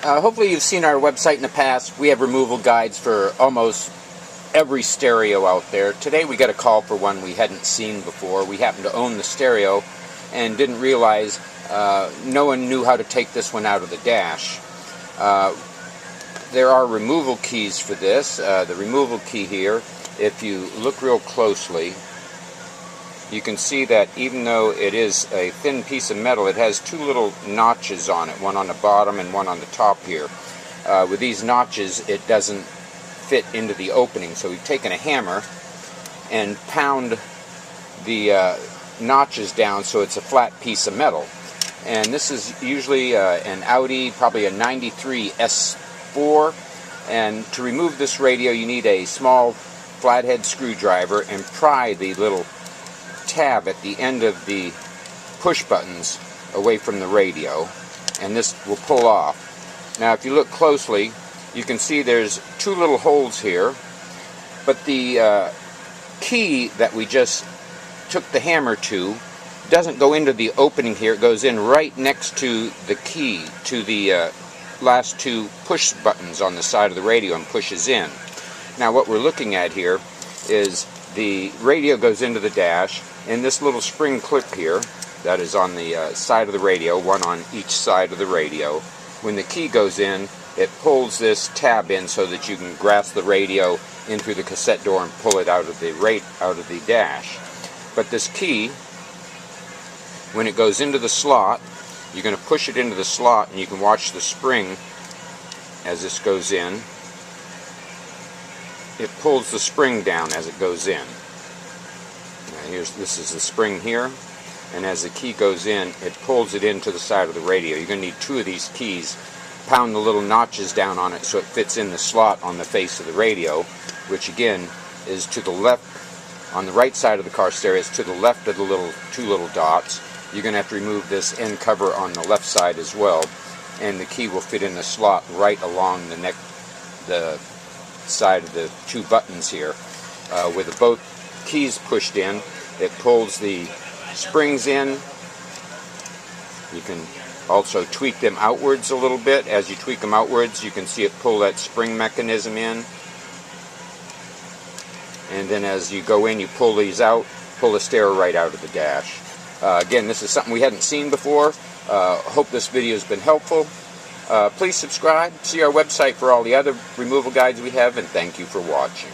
Hopefully you've seen our website in the past. We have removal guides for almost every stereo out there. Today we got a call for one we hadn't seen before. We happened to own the stereo and didn't realize no one knew how to take this one out of the dash. There are removal keys for this. The removal key here, if you look real closely, you can see that even though it is a thin piece of metal, it has two little notches on it, one on the bottom and one on the top here. With these notches, it doesn't fit into the opening, so we've taken a hammer and pound the notches down so it's a flat piece of metal. And this is usually an Audi, probably a 93 S4, and to remove this radio you need a small flathead screwdriver and pry the little tab at the end of the push buttons away from the radio, and this will pull off. Now if you look closely, you can see there's two little holes here, but the key that we just took the hammer to doesn't go into the opening here. It goes in right next to the key to the last two push buttons on the side of the radio and pushes in. Now what we're looking at here is the radio goes into the dash, and this little spring clip here that is on the side of the radio, one on each side of the radio, when the key goes in, it pulls this tab in so that you can grasp the radio in through the cassette door and pull it out of the dash. But this key, when it goes into the slot, you're going to push it into the slot, and you can watch the spring as this goes in. It pulls the spring down as it goes in. Now this is the spring here, and as the key goes in, it pulls it into the side of the radio. You're going to need two of these keys. Pound the little notches down on it so it fits in the slot on the face of the radio, which again is to the left, on the right side of the car stereo. It's to the left of the two little dots. You're going to have to remove this end cover on the left side as well, and the key will fit in the slot right along the side of the two buttons here. With both keys pushed in, it pulls the springs in. You can also tweak them outwards a little bit. As you tweak them outwards, you can see it pull that spring mechanism in. And then as you go in, you pull these out, pull the stereo right out of the dash. Again, this is something we hadn't seen before. Hope this video has been helpful. Please subscribe, see our website for all the other removal guides we have, and thank you for watching.